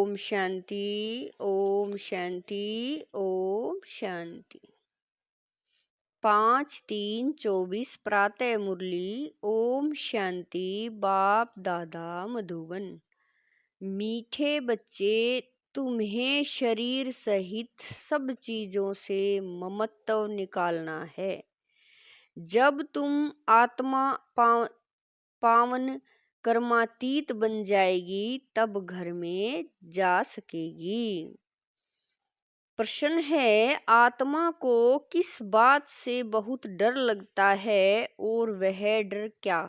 ओम शांति। ओम शांति। ओम शांति। 5/3/24 प्रातः मुरली। ओम शांति। बाप दादा मधुबन। मीठे बच्चे, तुम्हें शरीर सहित सब चीजों से ममत्व निकालना है। जब तुम आत्मा पावन कर्मातीत बन जाएगी तब घर में जा सकेगी। प्रश्न है, आत्मा को किस बात से बहुत डर लगता है और वह डर क्या?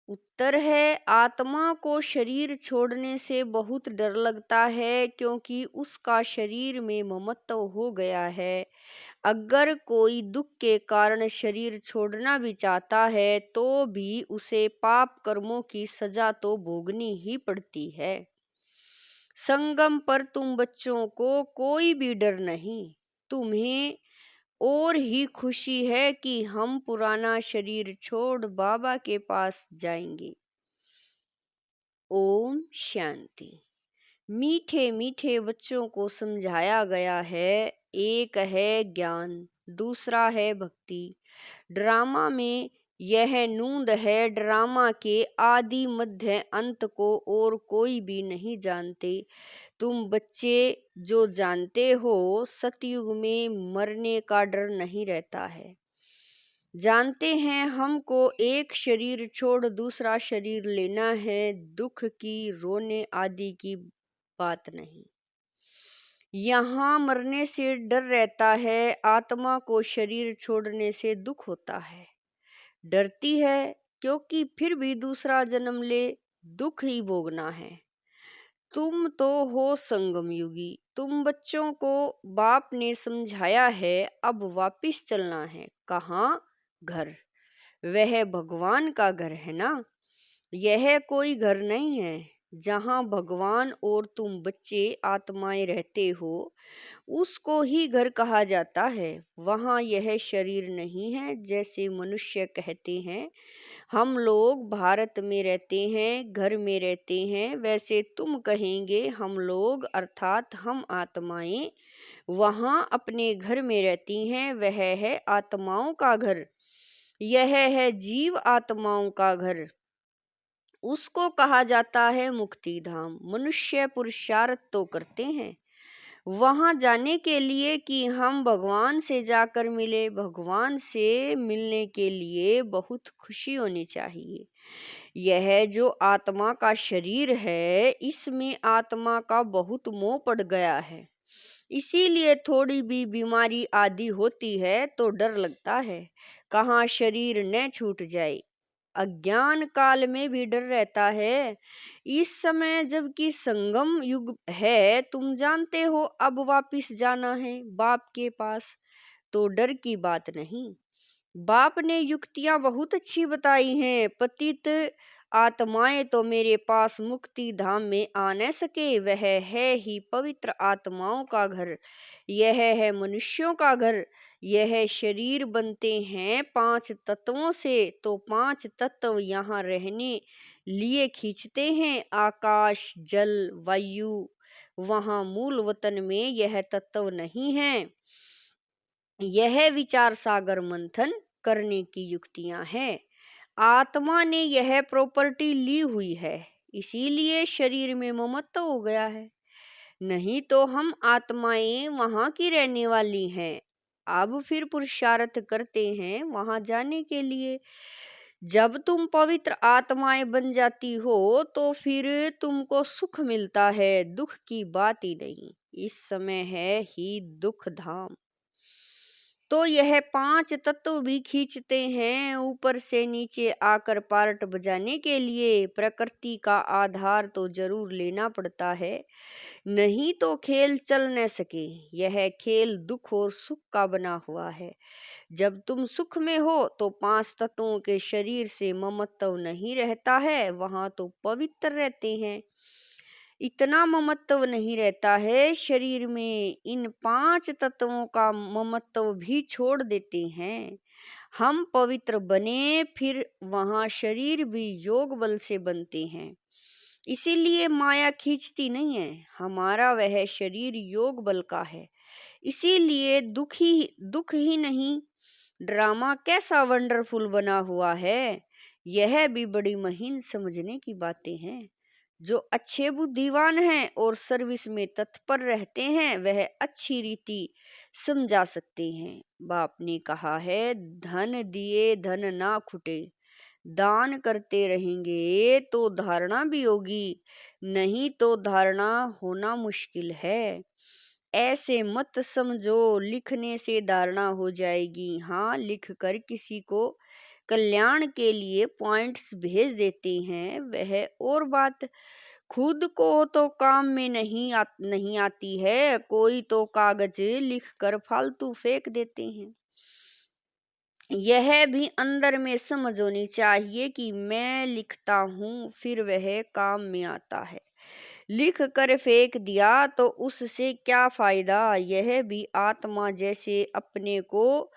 उत्तर है, आत्मा को शरीर छोड़ने से बहुत डर लगता है क्योंकि उसका शरीर में ममत्व हो गया है। अगर कोई दुख के कारण शरीर छोड़ना भी चाहता है तो भी उसे पाप कर्मों की सजा तो भोगनी ही पड़ती है। संगम पर तुम बच्चों को कोई भी डर नहीं, तुम्हें और ही खुशी है कि हम पुराना शरीर छोड़ बाबा के पास जाएंगे। ओम शांति। मीठे मीठे बच्चों को समझाया गया है, एक है ज्ञान, दूसरा है भक्ति। ड्रामा में यह नूंद है, ड्रामा के आदि मध्य अंत को और कोई भी नहीं जानते। तुम बच्चे जो जानते हो, सतयुग में मरने का डर नहीं रहता है। जानते हैं हमको एक शरीर छोड़ दूसरा शरीर लेना है, दुख की रोने आदि की बात नहीं। यहाँ मरने से डर रहता है, आत्मा को शरीर छोड़ने से दुख होता है। डरती है क्योंकि फिर भी दूसरा जन्म ले दुख ही भोगना है। तुम तो हो संगम युगी, तुम बच्चों को बाप ने समझाया है, अब वापिस चलना है। कहाँ? घर। वह भगवान का घर है ना, यह कोई घर नहीं है। जहाँ भगवान और तुम बच्चे आत्माएं रहते हो उसको ही घर कहा जाता है। वहाँ यह शरीर नहीं है। जैसे मनुष्य कहते हैं हम लोग भारत में रहते हैं, घर में रहते हैं, वैसे तुम कहेंगे हम लोग अर्थात हम आत्माएं वहाँ अपने घर में रहती हैं। वह है आत्माओं का घर, यह है जीव आत्माओं का घर, उसको कहा जाता है मुक्ति धाम। मनुष्य पुरुषार्थ तो करते हैं वहां जाने के लिए कि हम भगवान से जाकर मिले। भगवान से मिलने के लिए बहुत खुशी होनी चाहिए। यह जो आत्मा का शरीर है, इसमें आत्मा का बहुत मोह पड़ गया है, इसीलिए थोड़ी भी बीमारी आदि होती है तो डर लगता है, कहाँ शरीर न छूट जाए। अज्ञान काल में भी डर रहता है। इस समय जबकि संगम युग है, तुम जानते हो अब वापिस जाना है बाप के पास, तो डर की बात नहीं। बाप ने युक्तियां बहुत अच्छी बताई हैं। पतित आत्माएं तो मेरे पास मुक्ति धाम में आ न सके, वह है ही पवित्र आत्माओं का घर, यह है मनुष्यों का घर। यह शरीर बनते हैं 5 तत्वों से, तो 5 तत्व यहाँ रहने लिए खींचते हैं, आकाश जल वायु। वहाँ मूल वतन में यह तत्व नहीं है। यह विचार सागर मंथन करने की युक्तियां हैं। आत्मा ने यह प्रॉपर्टी ली हुई है, इसीलिए शरीर में ममत्व हो गया है, नहीं तो हम आत्माएं वहां की रहने वाली हैं। अब फिर पुरुषार्थ करते हैं वहां जाने के लिए। जब तुम पवित्र आत्माएं बन जाती हो तो फिर तुमको सुख मिलता है, दुख की बात ही नहीं। इस समय है ही दुख धाम। तो यह 5 तत्व भी खींचते हैं ऊपर से नीचे आकर पार्ट बजाने के लिए। प्रकृति का आधार तो जरूर लेना पड़ता है, नहीं तो खेल चल न सके। यह खेल दुख और सुख का बना हुआ है। जब तुम सुख में हो तो 5 तत्वों के शरीर से ममत्व नहीं रहता है, वहां तो पवित्र रहते हैं। इतना ममत्व नहीं रहता है शरीर में, इन 5 तत्वों का ममत्व भी छोड़ देते हैं। हम पवित्र बने फिर वहां शरीर भी योग बल से बनते हैं। इसीलिए माया खींचती नहीं है, हमारा वह शरीर योग बल का है। इसीलिए दुख ही नहीं। ड्रामा कैसा वंडरफुल बना हुआ है, यह भी बड़ी महीन समझने की बातें हैं। जो अच्छे बुद्धिमान हैं और सर्विस में तत्पर रहते हैं, वह अच्छी रीति समझा सकते हैं। बाप ने कहा है, धन दिए धन ना खुटे। दान करते रहेंगे तो धारणा भी होगी, नहीं तो धारणा होना मुश्किल है। ऐसे मत समझो लिखने से धारणा हो जाएगी। हाँ, लिख कर किसी को कल्याण के लिए पॉइंट्स भेज देते हैं, वह और बात। खुद को तो काम में नहीं आती है, कोई तो कागज लिख कर फालतू फेंक देते हैं। यह भी अंदर में समझ होनी चाहिए कि मैं लिखता हूँ, फिर वह काम में आता है। लिख कर फेंक दिया तो उससे क्या फायदा। यह भी आत्मा जैसे अपने को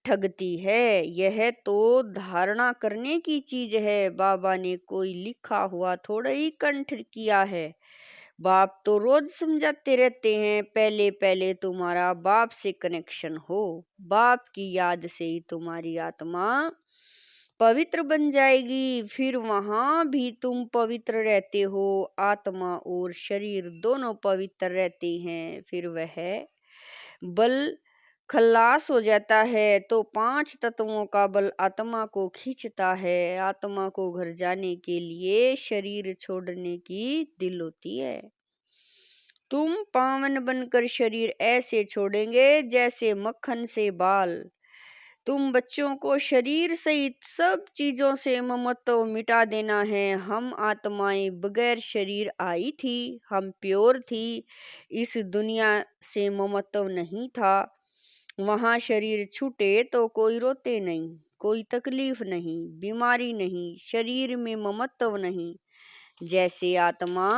ठगती है। यह तो धारणा करने की चीज है। बाबा ने कोई लिखा हुआ थोड़ा ही कंठ किया है। बाप तो रोज समझाते रहते हैं, पहले पहले तुम्हारा बाप से कनेक्शन हो, बाप की याद से ही तुम्हारी आत्मा पवित्र बन जाएगी, फिर वहां भी तुम पवित्र रहते हो। आत्मा और शरीर दोनों पवित्र रहते हैं। फिर वह बल खल्लास हो जाता है तो 5 तत्वों का बल आत्मा को खींचता है। आत्मा को घर जाने के लिए शरीर छोड़ने की दिल होती है। तुम पावन बनकर शरीर ऐसे छोड़ेंगे जैसे मक्खन से बाल। तुम बच्चों को शरीर सहित सब चीजों से ममत्व मिटा देना है। हम आत्माएं बगैर शरीर आई थी, हम प्योर थी, इस दुनिया से ममत्व नहीं था। वहां शरीर छूटे तो कोई रोते नहीं, कोई तकलीफ नहीं, बीमारी नहीं, शरीर में ममत्व नहीं। जैसे आत्मा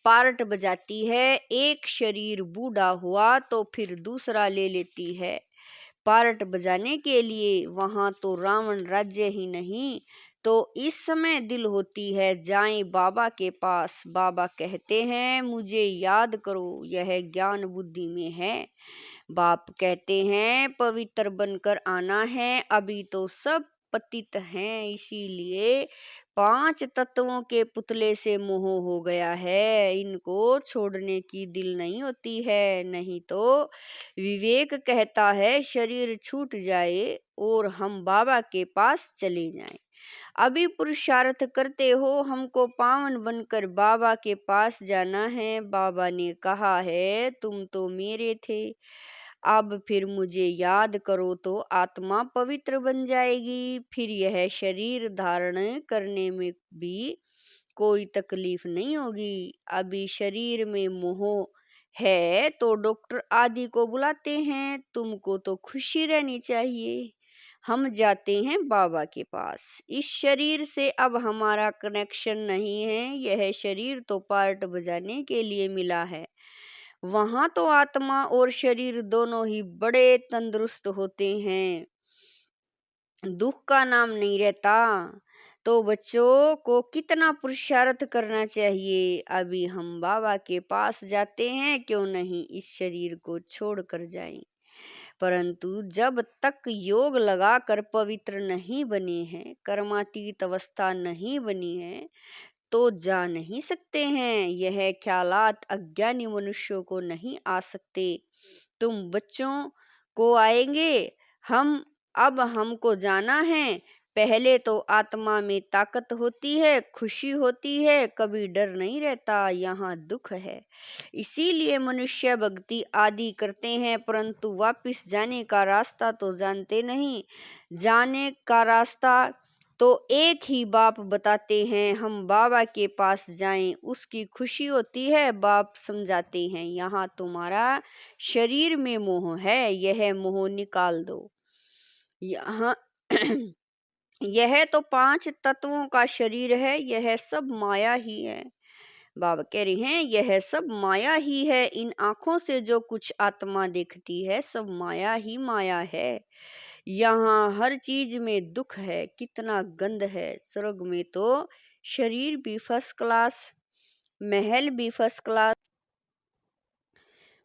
पार्ट बजाती है, एक शरीर बूढ़ा हुआ तो फिर दूसरा ले लेती है पार्ट बजाने के लिए। वहां तो रावण राज्य ही नहीं, तो इस समय दिल होती है जाएं बाबा के पास। बाबा कहते हैं मुझे याद करो, यह ज्ञान बुद्धि में है। बाप कहते हैं पवित्र बनकर आना है, अभी तो सब पतित हैं, इसीलिए 5 तत्वों के पुतले से मोह हो गया है। इनको छोड़ने की दिल नहीं होती है। नहीं तो विवेक कहता है शरीर छूट जाए और हम बाबा के पास चले जाएं। अभी पुरुषार्थ करते हो, हमको पावन बनकर बाबा के पास जाना है। बाबा ने कहा है तुम तो मेरे थे, अब फिर मुझे याद करो तो आत्मा पवित्र बन जाएगी। फिर यह शरीर धारण करने में भी कोई तकलीफ नहीं होगी। अभी शरीर में मोह है तो डॉक्टर आदि को बुलाते हैं, तुमको तो खुशी रहनी चाहिए। हम जाते हैं बाबा के पास। इस शरीर से अब हमारा कनेक्शन नहीं है, यह शरीर तो पार्ट बजाने के लिए मिला है। वहां तो आत्मा और शरीर दोनों ही बड़े तंदुरुस्त होते हैं, दुख का नाम नहीं रहता। तो बच्चों को कितना पुरुषार्थ करना चाहिए। अभी हम बाबा के पास जाते हैं, क्यों नहीं इस शरीर को छोड़ कर जाएं। परंतु जब तक योग लगाकर पवित्र नहीं बने हैं, कर्मातीत अवस्था नहीं बनी है, तो जा नहीं सकते हैं। यह ख्यालात अज्ञानी मनुष्यों को नहीं आ सकते। तुम बच्चों को आएंगे, हम अब हमको जाना है। पहले तो आत्मा में ताकत होती है, खुशी होती है, कभी डर नहीं रहता। यहाँ दुख है, इसीलिए मनुष्य भक्ति आदि करते हैं, परंतु वापिस जाने का रास्ता तो जानते नहीं। जाने का रास्ता तो एक ही बाप बताते हैं, हम बाबा के पास जाएं, उसकी खुशी होती है। बाप समझाते हैं यहाँ तुम्हारा शरीर में मोह है, यह मोह निकाल दो। यहाँ यह तो 5 तत्वों का शरीर है, यह सब माया ही है। बाबा कह रहे हैं यह सब माया ही है। इन आंखों से जो कुछ आत्मा देखती है, सब माया ही माया है। यहाँ हर चीज में दुख है, कितना गंद है। स्वर्ग में तो शरीर भी फर्स्ट क्लास, महल भी फर्स्ट क्लास।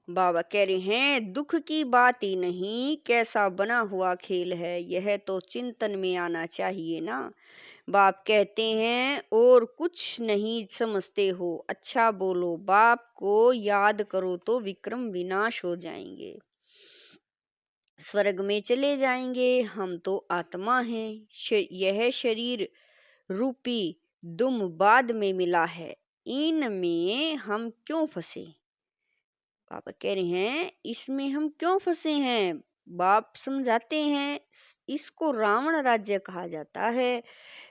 बाबा कह रहे हैं दुख की बात ही नहीं, कैसा बना हुआ खेल है, यह तो चिंतन में आना चाहिए ना। बाप कहते हैं और कुछ नहीं समझते हो, अच्छा बोलो, बाप को याद करो तो विक्रम विनाश हो जाएंगे, स्वर्ग में चले जाएंगे। हम तो आत्मा हैं, यह शरीर रूपी दुम बाद में मिला है, इनमें हम क्यों फंसे। पापा कह रहे हैं इसमें हम क्यों फंसे हैं। बाप समझाते हैं इसको रावण राज्य कहा जाता है।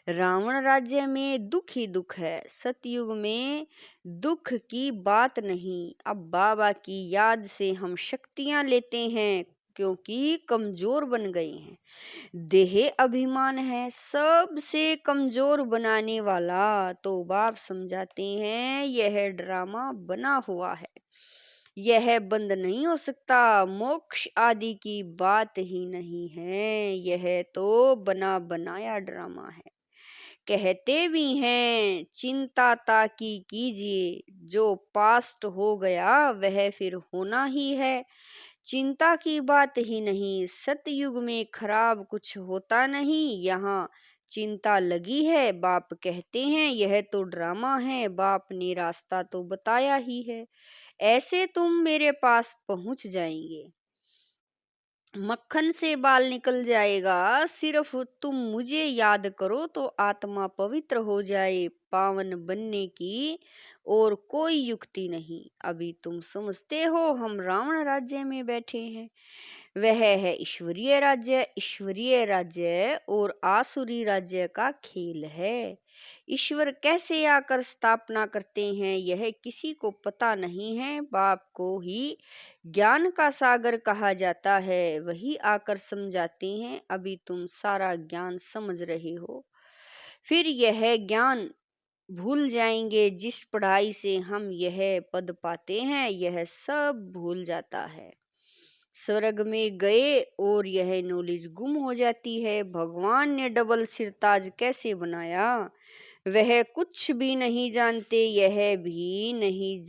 रावण राज्य में दुख ही दुख है, सतयुग में दुख की बात नहीं। अब बाबा की याद से हम शक्तियां लेते हैं क्योंकि कमजोर बन गए हैं। देह अभिमान है सबसे कमजोर बनाने वाला। तो बाप समझाते हैं यह ड्रामा बना हुआ है, यह बंद नहीं हो सकता, मोक्ष आदि की बात ही नहीं है, यह तो बना बनाया ड्रामा है। कहते भी हैं चिंता ताकी कीजिए, जो पास्ट हो गया वह फिर होना ही है। चिंता की बात ही नहीं, सतयुग में खराब कुछ होता नहीं, यहाँ चिंता लगी है। बाप कहते हैं यह तो ड्रामा है, बाप ने रास्ता तो बताया ही है, ऐसे तुम मेरे पास पहुंच जाएंगे, मक्खन से बाल निकल जाएगा। सिर्फ तुम मुझे याद करो तो आत्मा पवित्र हो जाए, पावन बनने की और कोई युक्ति नहीं। अभी तुम समझते हो हम रावण राज्य में बैठे हैं, वह है ईश्वरीय राज्य। ईश्वरीय राज्य और आसुरी राज्य का खेल है। ईश्वर कैसे आकर स्थापना करते हैं यह किसी को पता नहीं है, बाप को ही ज्ञान का सागर कहा जाता है, वही आकर समझाते हैं। अभी तुम सारा ज्ञान समझ रहे हो, फिर यह ज्ञान भूल जाएंगे। जिस पढ़ाई से हम यह पद पाते हैं यह सब भूल जाता है, स्वर्ग में गए और यह नॉलेज गुम हो जाती है। भगवान ने डबल सिरताज कैसे बनाया वह कुछ भी नहीं जानते, यह भी नहीं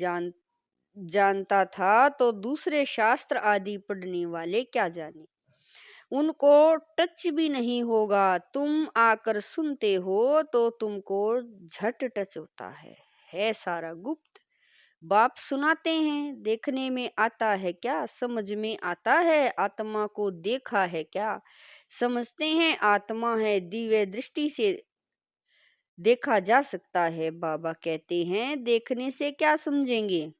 जानता था तो दूसरे शास्त्र आदि पढ़ने वाले क्या जाने, उनको टच भी नहीं होगा। तुम आकर सुनते हो तो तुमको झट टच होता है सारा गुप्त। बाप सुनाते हैं देखने में आता है क्या, समझ में आता है, आत्मा को देखा है क्या। समझते हैं आत्मा है, दिव्य दृष्टि से देखा जा सकता है। बाबा कहते हैं देखने से क्या समझेंगे,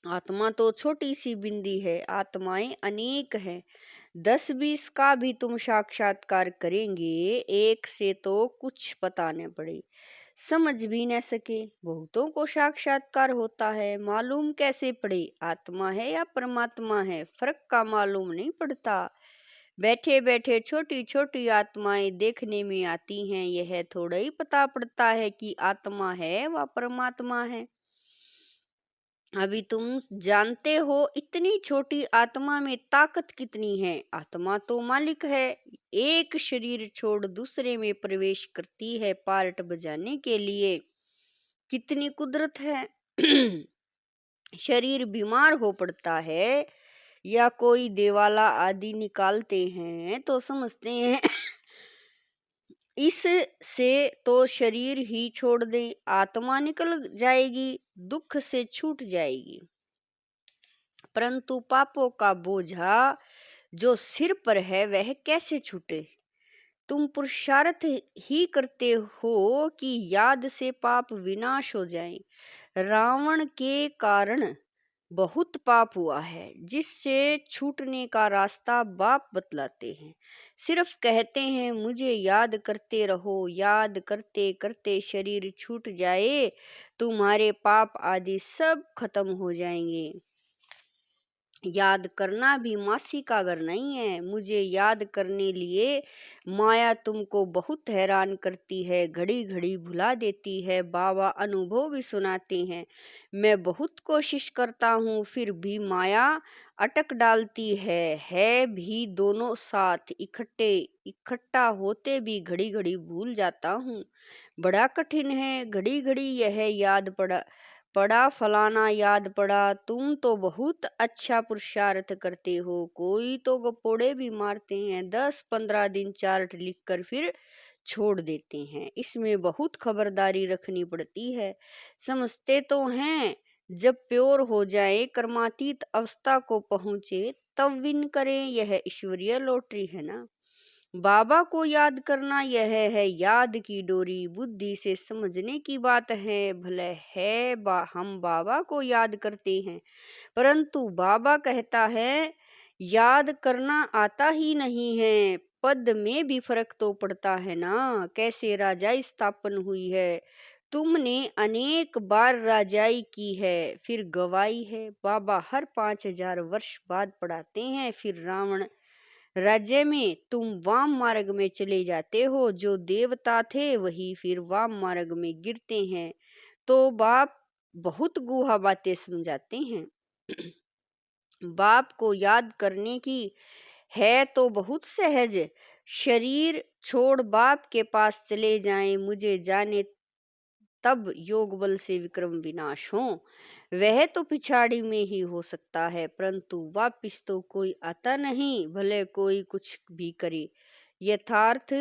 आत्मा तो छोटी सी बिंदी है, आत्माएं अनेक हैं। 10-20 का भी तुम साक्षात्कार करेंगे, एक से तो कुछ पता न पड़े, समझ भी न सके। बहुतों को साक्षात्कार होता है, मालूम कैसे पड़े आत्मा है या परमात्मा है, फर्क का मालूम नहीं पड़ता। बैठे बैठे छोटी छोटी आत्माएं देखने में आती हैं, यह थोड़ा ही पता पड़ता है कि आत्मा है व परमात्मा है। अभी तुम जानते हो इतनी छोटी आत्मा में ताकत कितनी है। आत्मा तो मालिक है, एक शरीर छोड़ दूसरे में प्रवेश करती है पार्ट बजाने के लिए, कितनी कुदरत है। शरीर बीमार हो पड़ता है या कोई देवाला आदि निकालते हैं तो समझते हैं इस से तो शरीर ही छोड़ दे, आत्मा निकल जाएगी, दुख से छूट जाएगी। परंतु पापों का बोझा जो सिर पर है वह कैसे छूटे। तुम पुरुषार्थ ही करते हो कि याद से पाप विनाश हो जाए। रावण के कारण बहुत पाप हुआ है, जिससे छूटने का रास्ता बाप बतलाते हैं। सिर्फ कहते हैं मुझे याद करते रहो, याद करते करते शरीर छूट जाए, तुम्हारे पाप आदि सब खत्म हो जाएंगे। याद करना भी मासी का घर नहीं है। मुझे याद करने लिए माया तुमको बहुत हैरान करती है, घड़ी घड़ी भुला देती है। बाबा अनुभव भी सुनाते हैं। मैं बहुत कोशिश करता हूँ फिर भी माया अटक डालती है भी दोनों साथ इकट्ठा होते भी घड़ी घड़ी भूल जाता हूँ। बड़ा कठिन है, घड़ी घड़ी यह याद पड़ा पड़ा फलाना याद पड़ा। तुम तो बहुत अच्छा पुरुषार्थ करते हो। कोई तो गपोड़े भी मारते हैं, 10-15 दिन चार्ट लिखकर फिर छोड़ देते हैं। इसमें बहुत खबरदारी रखनी पड़ती है। समझते तो हैं जब प्योर हो जाए, कर्मातीत अवस्था को पहुंचे, तब विन करें। यह ईश्वरीय लॉटरी है ना। बाबा को याद करना यह है याद की डोरी, बुद्धि से समझने की बात है। भले है हम बाबा को याद करते हैं, परंतु बाबा कहता है याद करना आता ही नहीं है। पद में भी फर्क तो पड़ता है ना। कैसे राजाई स्थापन हुई है, तुमने अनेक बार राजाई की है फिर गवाई है। बाबा हर 5000 वर्ष बाद पढ़ाते हैं। फिर रावण राज्य में तुम वाम मार्ग में चले जाते हो। जो देवता थे वही फिर वाम मार्ग में गिरते हैं। तो बाप बहुत गुहा बातें समझाते हैं। बाप को याद करने की है तो बहुत सहज, शरीर छोड़ बाप के पास चले जाएं। मुझे जाने तब योग बल से विक्रम विनाश हो। वह तो पिछाड़ी में ही हो सकता है, परंतु वापिस तो कोई आता नहीं, भले कोई कुछ भी करे। यथार्थ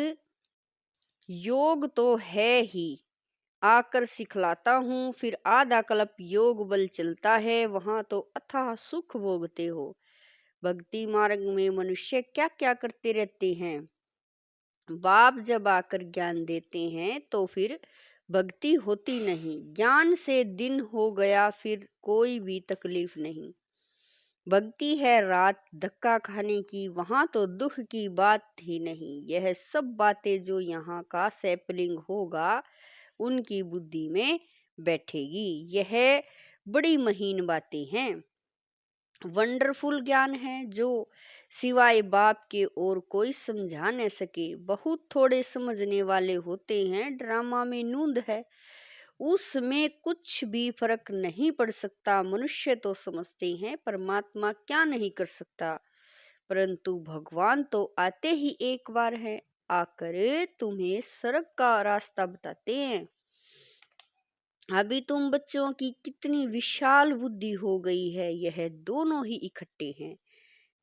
योग तो है ही, आकर सिखलाता हूँ। फिर आधा कल्प योग बल चलता है, वहां तो अथाह सुख भोगते हो। भक्ति मार्ग में मनुष्य क्या क्या करते रहते हैं। बाप जब आकर ज्ञान देते हैं तो फिर भक्ति होती नहीं। ज्ञान से दिन हो गया फिर कोई भी तकलीफ नहीं। भक्ति है रात धक्का खाने की, वहां तो दुख की बात ही नहीं। यह सब बातें जो यहाँ का सैपलिंग होगा उनकी बुद्धि में बैठेगी। यह बड़ी महीन बातें हैं, वंडरफुल ज्ञान है जो सिवाय बाप के और कोई समझा न सके। बहुत थोड़े समझने वाले होते हैं। ड्रामा में नूंद है, उसमें कुछ भी फर्क नहीं पड़ सकता। मनुष्य तो समझते हैं परमात्मा क्या नहीं कर सकता, परंतु भगवान तो आते ही एक बार हैं, आकर तुम्हें सड़क का रास्ता बताते हैं। अभी तुम बच्चों की कितनी विशाल बुद्धि हो गई है। यह दोनों ही इकट्ठे हैं।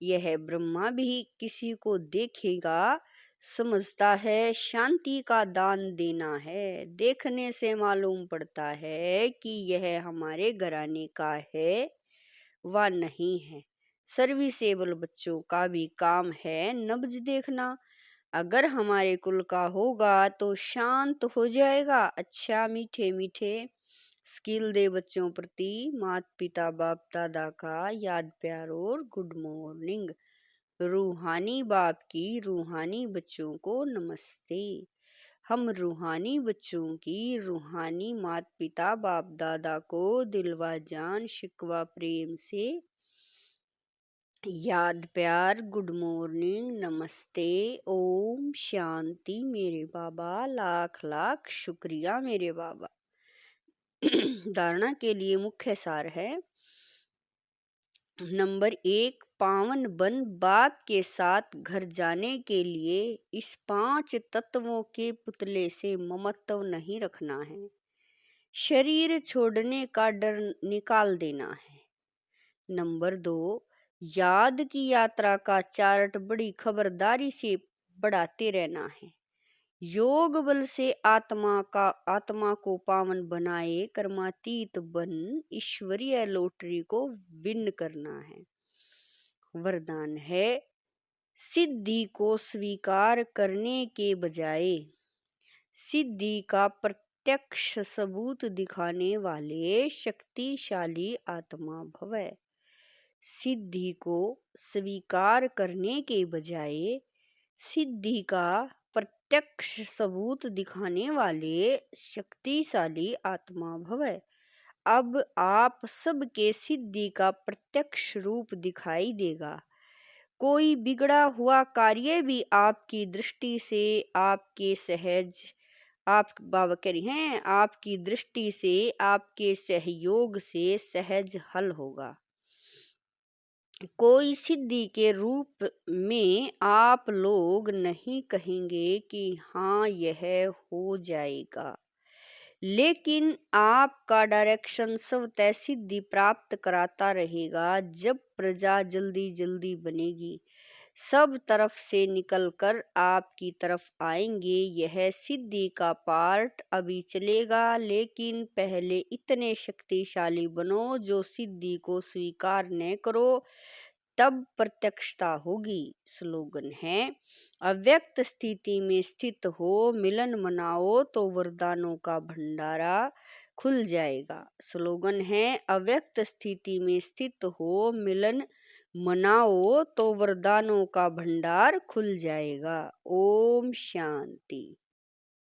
यह ब्रह्मा भी किसी को देखेगा समझता है शांति का दान देना है। देखने से मालूम पड़ता है कि यह हमारे घराने का है व नहीं है। सर्विसेबल बच्चों का भी काम है नब्ज देखना। अगर हमारे कुल का होगा तो शांत हो जाएगा। अच्छा मीठे मीठे स्किल दे बच्चों प्रति माता पिता बाप दादा का याद प्यार और गुड मॉर्निंग। रूहानी बाप की रूहानी बच्चों को नमस्ते। हम रूहानी बच्चों की रूहानी माता पिता बाप दादा को दिलवा जान शिकवा प्रेम से याद प्यार गुड मॉर्निंग नमस्ते ओम शांति। मेरे बाबा लाख लाख शुक्रिया मेरे बाबा। धारणा के लिए मुख्य सार है। नंबर 1, पावन बन बाप के साथ घर जाने के लिए इस 5 तत्वों के पुतले से ममत्व नहीं रखना है। शरीर छोड़ने का डर निकाल देना है। नंबर 2, याद की यात्रा का चार्ट बड़ी खबरदारी से बढ़ाते रहना है। योग बल से आत्मा को पावन बनाए, कर्मातीत बन ईश्वरीय लॉटरी को विन करना है। वरदान है सिद्धि को स्वीकार करने के बजाय सिद्धि का प्रत्यक्ष सबूत दिखाने वाले शक्तिशाली आत्मा भवै। सिद्धि को स्वीकार करने के बजाय सिद्धि का प्रत्यक्ष सबूत दिखाने वाले शक्तिशाली आत्मा भवै। अब आप सबके सिद्धि का प्रत्यक्ष रूप दिखाई देगा। कोई बिगड़ा हुआ कार्य भी आपकी दृष्टि से, आपके सहज आप बाबा कह रही हैं, आपकी दृष्टि से, आपके सहयोग से सहज हल होगा। कोई सिद्धि के रूप में आप लोग नहीं कहेंगे कि हाँ यह हो जाएगा, लेकिन आपका डायरेक्शन स्वतः सिद्धि प्राप्त कराता रहेगा। जब प्रजा जल्दी जल्दी बनेगी, सब तरफ से निकलकर आपकी तरफ आएंगे। यह सिद्धि का पार्ट अभी चलेगा, लेकिन पहले इतने शक्तिशाली बनो जो सिद्धि को स्वीकार न करो, तब प्रत्यक्षता होगी। स्लोगन है, अव्यक्त स्थिति में स्थित हो, मिलन मनाओ तो वरदानों का भंडारा खुल जाएगा। स्लोगन है, अव्यक्त स्थिति में स्थित हो, मिलन मनाओ तो वरदानों का भंडार खुल जाएगा। ओम शांति।